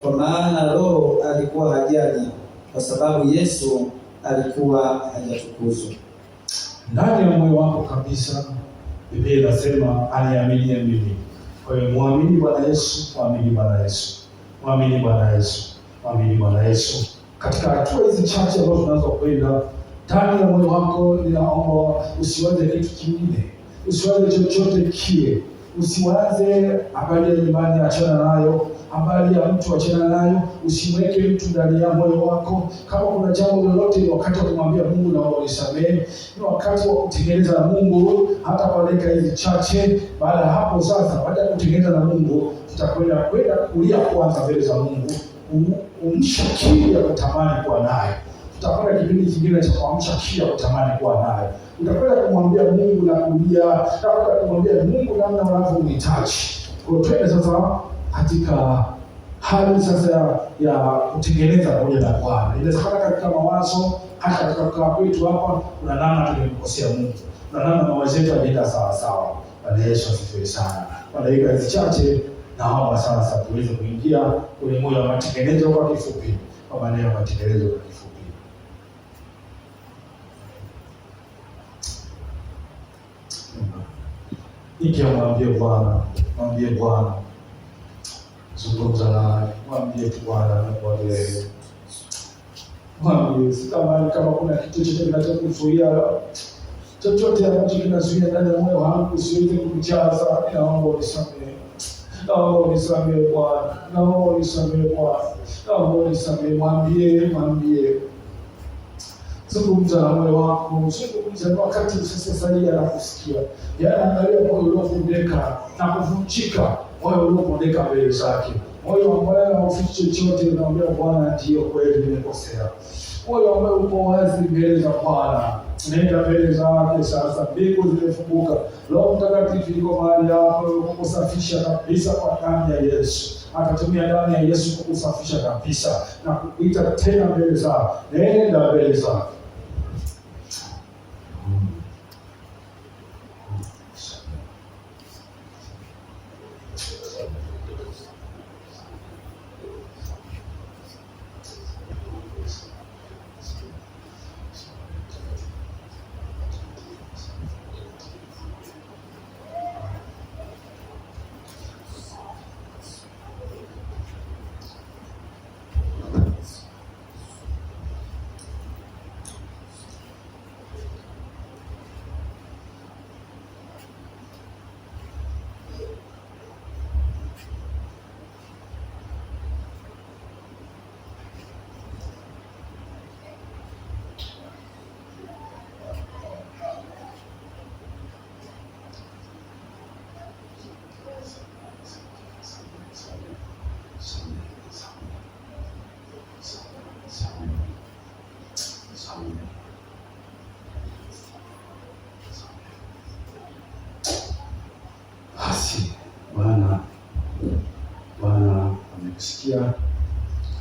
Kwa maana roho alikuwa hajali, kwa sababu Yesu alikuwa hajatukuzwa. Ndani ya moyo wako kabisa, Biblia inasema aniaminie mimi. Kwa hiyo muamini Bwana Yesu, muamini Bwana Yesu, muamini Bwana Yesu, muamini Bwana Yesu. Katika hatua hizi chache ambazo tunazokwenda, ndani ya moyo wako ninaomba usiwaze kitu kingine, usiwaze chochote kile, usiwaze habari ya nyumbani, achana nayo. Habari ya mtu achana nayo, usimweke mtu ndani ya moyo wako. Kama kuna jambo lolote, ni wakati wa kumwambia Mungu na unisamehe. Ni wakati wa kutengeneza na Mungu hata kwa dakika hizi chache. Baada ya hapo sasa, baada ya kutengeneza na Mungu, tutakwenda kulia kwanza mbele za Mungu, umsha kiu ya kutamani kuwa naye. Tutakwenda kipindi kingine cha kuamsha kiu ya kutamani kuwa naye. Utakwenda kumwambia Mungu na kulia, utakwenda kumwambia Mungu namna unavyomhitaji. Kwa twende sasa katika hali sasa ya kutengeneza pamoja na Bwana. Inawezekana katika mawazo, hata katika kukaa kwetu hapa, kuna namna tumemkosea Mungu, kuna namna mawazo yetu hayajaenda sawa sawa. Bwana Yesu asifiwe sana. Kwa dakika hizi chache, naomba sasa tuweze kuingia kwenye moyo wa matengenezo kwa kifupi, kwa maneno ya matengenezo kwa kifupi. Nikiamwambie Bwana, mwambie Bwana, zungumza naye, mwambie tu Bwana anakuambia. Mwambie kama kuna kitu chochote kinachokuzuia, chochote ambacho kinazuia ndani ya moyo wangu usiweze kujaza, naomba unisamehe. Naomba unisamehe Bwana, naomba unisamehe Bwana, naomba unisamehe. Mwambie. Zungumza na moyo wako, zungumza na wakati sasa sahihi anakusikia. Angalia moyo uliovunjika na kuvunjika, moyo uliovunjika mbele zake. Moyo ambao haufichi chochote, unaambia Bwana ndio kweli nimekosea. Moyo ambao uko wazi mbele za Bwana. Nenda mbele zake sasa, mbingu zimefunguka. Roho Mtakatifu yuko mahali hapo kukusafisha kabisa kwa damu ya Yesu. Atatumia damu ya Yesu kukusafisha kabisa na kukuita tena mbele zake. Nenda mbele zake. Basi Bwana amekusikia,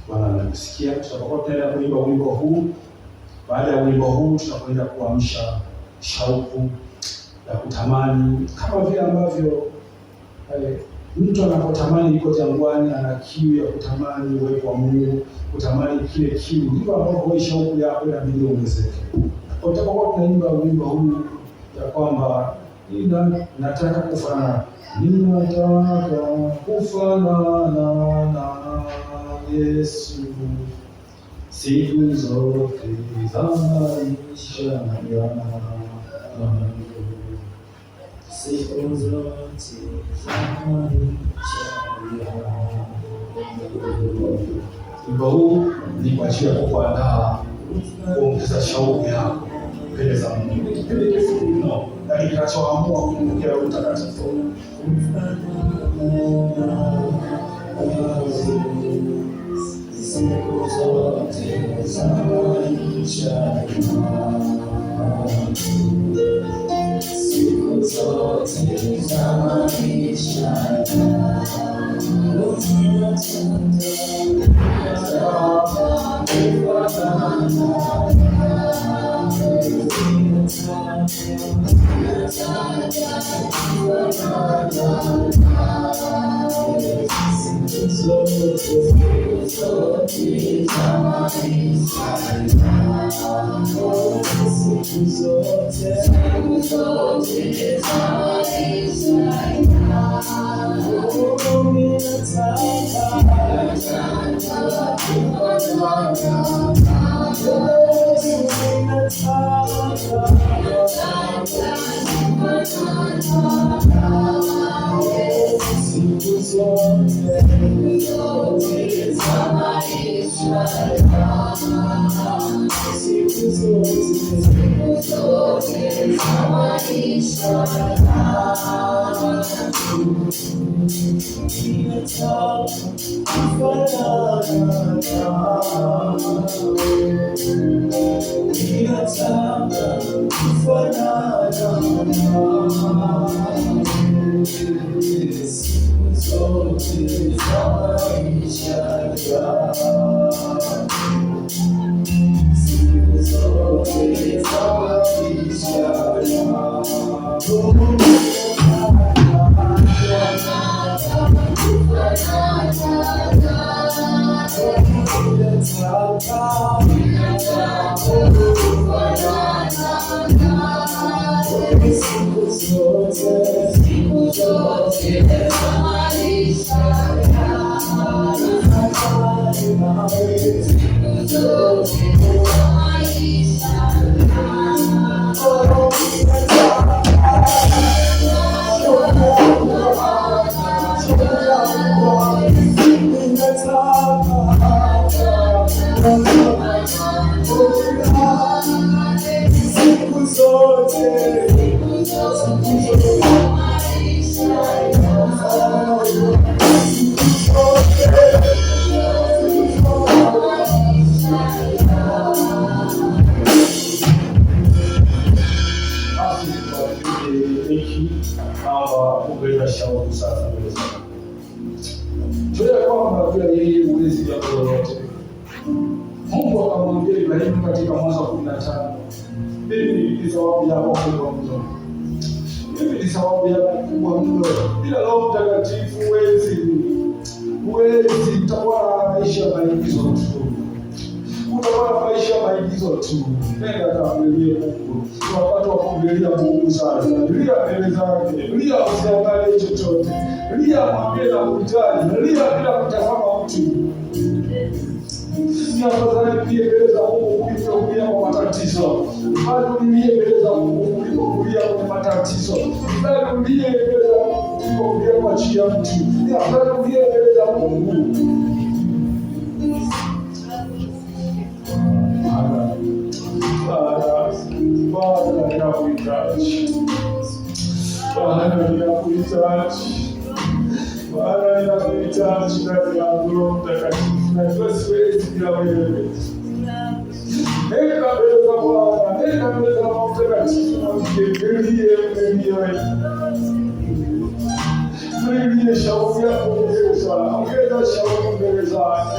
Bwana amekusikia. Tutapokuwa tunaenda kuimba wimbo huu, baada ya wimbo huu tutakwenda kuamsha shauku ya kutamani, kama vile ambavyo mtu anapotamani yuko jangwani, ana kiu ya kutamani uwepo wa Mungu, kutamani kile kiu, ndivyo ambavyo shauku yako inabidi iongezeke. Tutapokuwa tunaimba wimbo huu ya kwamba nataka kufanana, ninataka kufanana na Yesu siku zote za maisha yangu, siku zote za maisha yangu. Wimbo huu ni kwa ajili ya kukuandaa kuongeza shauku yako mbele za Mungu. Kipindi kifupi mno, lakini kinachoamua kumpokea Roho Mtakatifu. Siku zote za maisha yangu, siku zote za maisha yangu, siku zote Mungu akamwambia Ibrahimu katika Mwanzo 15, mimi ni sababu yako kubwa mno. Mimi ni sababu yako kubwa mno. Bila Roho Mtakatifu huwezi, utakuwa na maisha ya maigizo tu. Utakuwa na maisha ya maigizo tu. Nenda kaangalie Mungu. Ni wakati wa kumlilia Mungu sasa. Lia mbele zake. Lia usiangalie chochote. Lia mwambie na kuhitaji. Lia bila kutazama mtu. Ni afadhali pia mbele za Mungu kuliko kulia kwa matatizo. Bado nilie mbele za Mungu kuliko kulia kwa matatizo. Bado nilie mbele za Mungu kuliko kulia kwa ajili ya mtu. Ni afadhali nilie mbele za Mungu. Bwana ninakuhitaji. Bwana ninakuhitaji. Bwana ninakuhitaji ndani yangu Roho Mtakatifu. Najua siwezi bila wewe. Nenda mbele za Bwana, nenda mbele za Roho Mtakatifu na mkimbilie mwenyewe. Mlilie shauku yako mbele zake. Ongeza shauku mbele zake.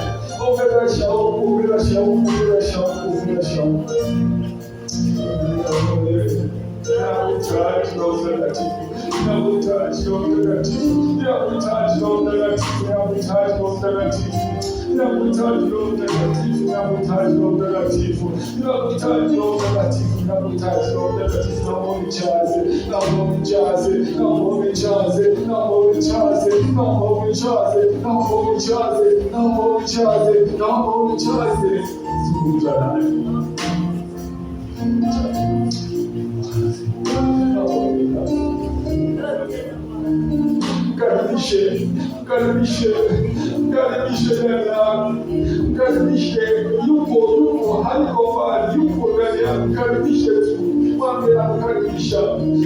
Ongeza shauku, ongeza shauku, ongeza shauku, ongeza shauku. Nakuhitaji Roho Mtakatifu. Nakuhitaji Roho Mtakatifu. Nakuhitaji Roho Mtakatifu. Nakuhitaji Roho Mtakatifu. Nakuhitaji Roho Mtakatifu. Nakuhitaji Roho Mtakatifu. Nakuhitaji Roho Mtakatifu. Nakuhitaji Roho Mtakatifu. Naomba unijaze. Naomba unijaze. Naomba unijaze. Naomba unijaze. Naomba unijaze. Naomba unijaze. Naomba unijaze. Naomba unijaze. Zungumza naye. Mkaribishe, mkaribishe, mkaribishe ndani yako, mkaribishe. Yupo, haiko mbali, yupo ndani yako. Mkaribishe tu, mwambie nakukaribisha.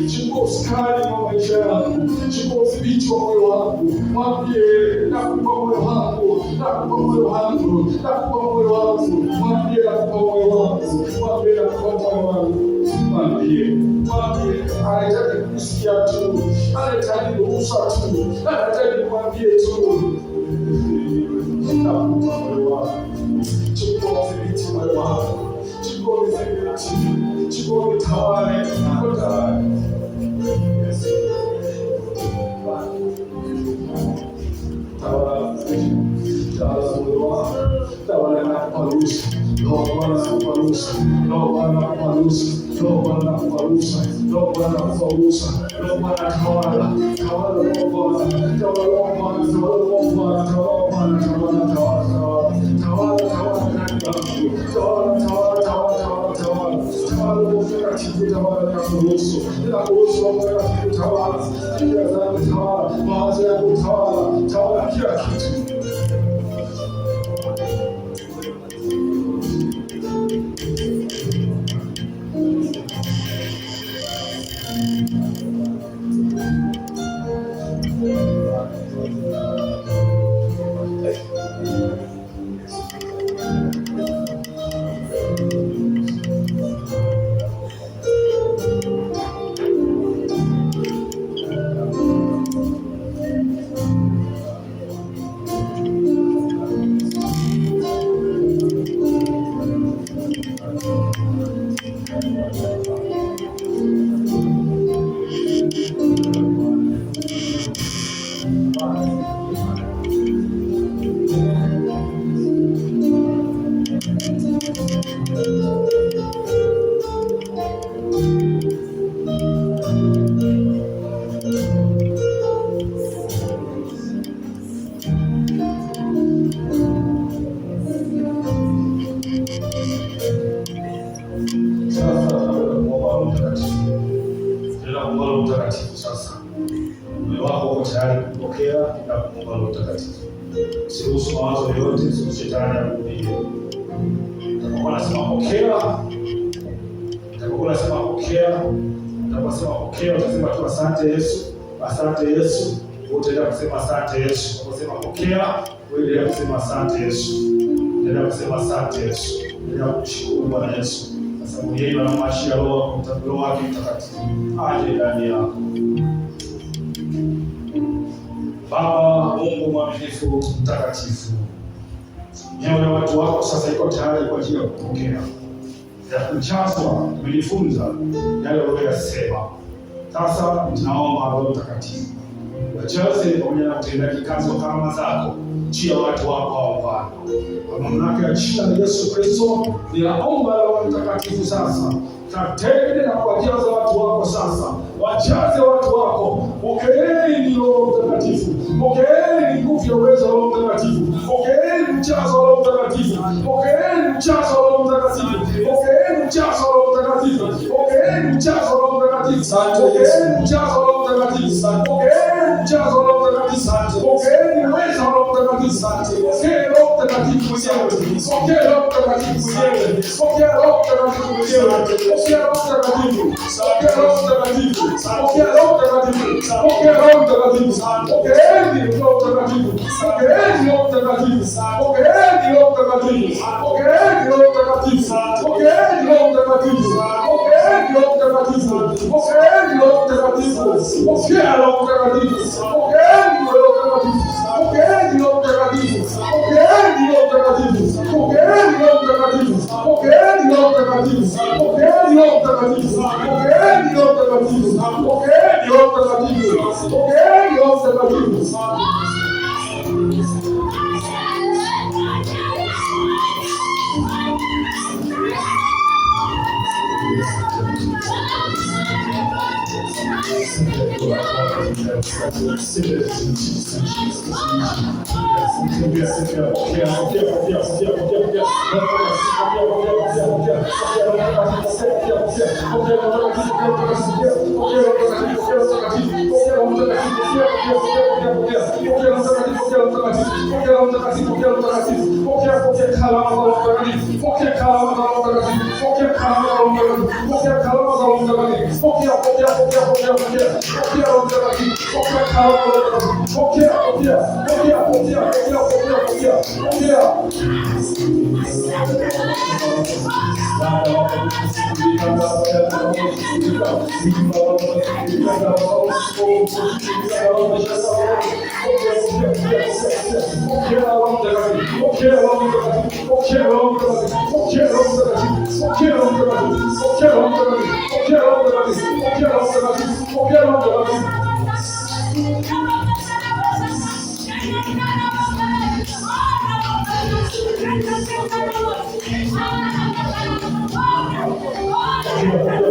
Chukua usukani wa maisha yangu, chukua udhibiti wa moyo wangu. Mwambie nakupa moyo wangu, nakupa moyo wangu, nakupa moyo wangu. Mwambie nakupa moyo wangu, mwambie nakupa moyo wangu. Mwambie anahitaji kusikia tu, anahitaji kugusa tu, anahitaji kumwambie tu. Nakupa moyo wangu, chukua udhibiti moyo wangu, chukua udhibiti, chukua utawale, utawale. Tawala, tawala na kuparusa, Roho Bwana na kuparusa, Roho Bwana na kuparusa, Roho Bwana na kuparusa, Roho Bwana na kuparusa, Roho Bwana tawala, tawala Roho Bwana, tawala Roho Bwana, tawala Roho Bwana, tawala Bwana, tawala, tawala, tawala, tawala ndani yangu, tawala, tawala, tawala, tawala, tawala, tawala Roho Mtakatifu, tawala na kuruhusu, na kuruhusu Roho Mtakatifu, tawala, fikira zangu tawala, mawazo yangu tawala, tawala kila kitu. Mtakatifu sasa. Moyo wako uko tayari kupokea na kumwomba Roho Mtakatifu. Usiruhusu mawazo yoyote, usiruhusu shetani akuingie. Utakapokuwa unasema pokea, utakapokuwa unasema pokea, utakaposema pokea, utasema tu asante Yesu, asante Yesu. Utaendelea kusema asante Yesu. Unaposema pokea, uendelea kusema asante Yesu. Endelea kusema asante Yesu. Endelea kumshukuru Bwana Yesu. Sasa yeye anamwashia Roho wake Mtakatifu aje ndani yako. Baba Mungu mwaminifu mtakatifu, mioyo ya watu wako sasa iko tayari kwa ajili ya kupokea, ya kujazwa, kujifunza yale uliyosema. Sasa tunaomba Roho Mtakatifu wajaze pamoja na utendaji kazi wa karama zako juu ya watu wako hao Bwana. Kwa mamlaka ya jina la Yesu Kristo, ninaomba Roho Mtakatifu sasa katende na kuwajaza watu wako sasa. Wajaze watu wako. Pokeeni Roho Mtakatifu. Pokeeni nguvu ya uwezo wa Roho Mtakatifu. Pokeeni mjazo wa Roho Mtakatifu. Pokeeni mjazo wa Roho Mtakatifu. Pokeeni mjazo wa Roho Mtakatifu. Pokeeni mjazo wa Roho Mtakatifu. Pokeeni mjazo wa Roho Mtakatifu. Pokeeni mjazo wa Roho Mtakatifu. Pokeeni uwezo wa Roho Mtakatifu. Pokea Roho Mtakatifu mwenyewe. Pokea Roho Mtakatifu mwenyewe. Pokea Roho Mtakatifu mwenyewe. Pokea Roho Mtakatifu. Pokea Roho Mtakatifu. Pokea Roho Mtakatifu. Pokea Roho Mtakatifu. Pokeeni Roho Mtakatifu. Pokeeni Roho Mtakatifu. Pokeeni Roho Mtakatifu. Pokeeni Roho Mtakatifu. Pokeeni Roho Mtakatifu. Pokeeni Roho Mtakatifu. Pokeeni Roho Mtakatifu. Pokea Roho Mtakatifu. Pokeeni Roho Mtakatifu. Pokeeni Roho Mtakatifu. Pokeeni Roho Mtakatifu. Pokeeni Roho Mtakatifu. Pokeeni Roho Mtakatifu. Pokeeni Roho Mtakatifu. Pokeeni Roho Mtakatifu. Pokeeni Roho Mtakatifu. Pokeeni Roho Mtakatifu. Achilia